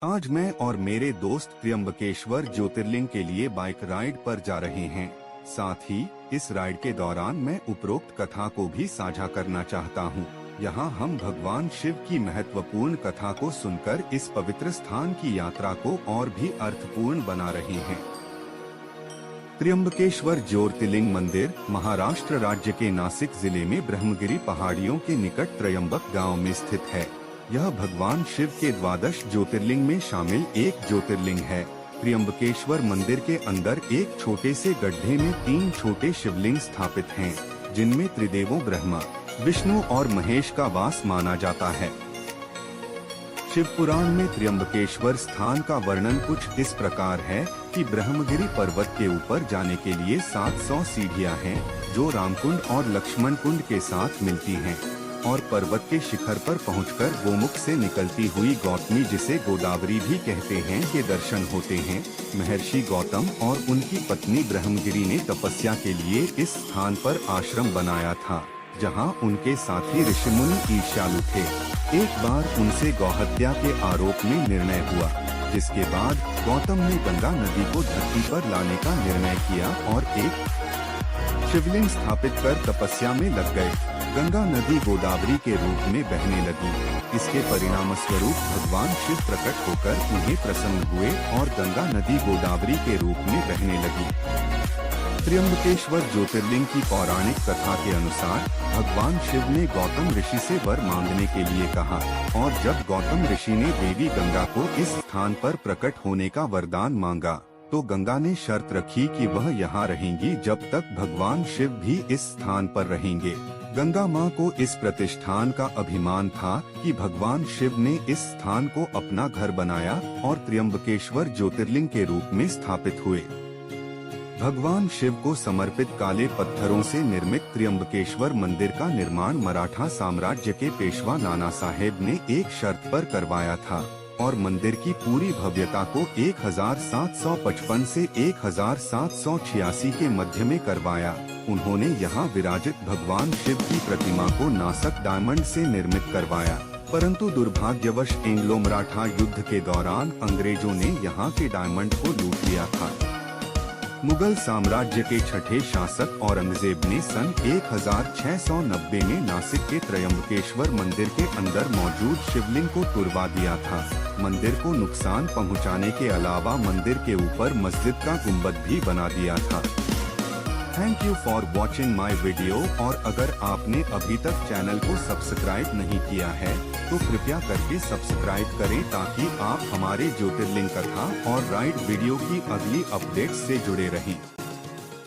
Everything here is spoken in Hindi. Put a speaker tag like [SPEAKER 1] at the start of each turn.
[SPEAKER 1] आज मैं और मेरे दोस्त त्र्यंबकेश्वर ज्योतिर्लिंग के लिए बाइक राइड पर जा रहे हैं। साथ ही इस राइड के दौरान मैं उपरोक्त कथा को भी साझा करना चाहता हूँ। यहाँ हम भगवान शिव की महत्वपूर्ण कथा को सुनकर इस पवित्र स्थान की यात्रा को और भी अर्थपूर्ण बना रहे हैं। त्र्यंबकेश्वर ज्योतिर्लिंग मंदिर महाराष्ट्र राज्य के नासिक जिले में ब्रह्मगिरी पहाड़ियों के निकट त्रयंबक गांव में स्थित है। यह भगवान शिव के द्वादश ज्योतिर्लिंग में शामिल एक ज्योतिर्लिंग है। त्र्यंबकेश्वर मंदिर के अंदर एक छोटे से गड्ढे में 3 छोटे शिवलिंग स्थापित हैं, जिनमें त्रिदेवों ब्रह्मा, विष्णु और महेश का वास माना जाता है। शिव पुराण में त्र्यंबकेश्वर स्थान का वर्णन कुछ इस प्रकार है कि ब्रह्मगिरी पर्वत के ऊपर जाने के लिए 700 सीढ़ियां हैं, जो रामकुंड और लक्ष्मण कुंड के साथ मिलती हैं, और पर्वत के शिखर पर पहुंचकर गोमुख से निकलती हुई गौतमी, जिसे गोदावरी भी कहते हैं, के दर्शन होते हैं। महर्षि गौतम और उनकी पत्नी ब्रह्मगिरी ने तपस्या के लिए इस स्थान पर आश्रम बनाया था, जहां उनके साथी ऋषिमुनि ईर्ष्यालु थे। एक बार उनसे गौहत्या के आरोप में निर्णय हुआ, जिसके बाद गौतम ने गंगा नदी को धरती पर लाने का निर्णय किया और एक शिवलिंग स्थापित कर तपस्या में लग गए। गंगा नदी गोदावरी के रूप में बहने लगी। इसके परिणाम स्वरूप भगवान शिव प्रकट होकर उन्हें प्रसन्न हुए और गंगा नदी गोदावरी के रूप में बहने लगी। त्र्यंबकेश्वर ज्योतिर्लिंग की पौराणिक कथा के अनुसार भगवान शिव ने गौतम ऋषि से वर मांगने के लिए कहा, और जब गौतम ऋषि ने देवी गंगा को इस स्थान पर प्रकट होने का वरदान मांगा, तो गंगा ने शर्त रखी कि वह यहाँ रहेंगी जब तक भगवान शिव भी इस स्थान पर रहेंगे। गंगा माँ को इस प्रतिष्ठान का अभिमान था कि भगवान शिव ने इस स्थान को अपना घर बनाया और त्र्यंबकेश्वर ज्योतिर्लिंग के रूप में स्थापित हुए। भगवान शिव को समर्पित काले पत्थरों से निर्मित त्र्यंबकेश्वर मंदिर का निर्माण मराठा साम्राज्य के पेशवा नाना साहेब ने एक शर्त पर करवाया था, और मंदिर की पूरी भव्यता को 1755 से 1786 के मध्य में करवाया। उन्होंने यहाँ विराजित भगवान शिव की प्रतिमा को नासक डायमंड से निर्मित करवाया, परंतु दुर्भाग्यवश एंग्लो मराठा युद्ध के दौरान अंग्रेजों ने यहाँ के डायमंड को लूट लिया था। मुगल साम्राज्य के छठे शासक औरंगजेब ने सन 1690 में नासिक के त्र्यंबकेश्वर मंदिर के अंदर मौजूद शिवलिंग को तुड़वा दिया था। मंदिर को नुकसान पहुंचाने के अलावा मंदिर के ऊपर मस्जिद का गुंबद भी बना दिया था। Thank you for watching my video, और अगर आपने अभी तक चैनल को सब्सक्राइब नहीं किया है तो कृपया करके सब्सक्राइब करें, ताकि आप हमारे ज्योतिर्लिंग कथा और राइड वीडियो की अगली अपडेट्स से जुड़े रहें।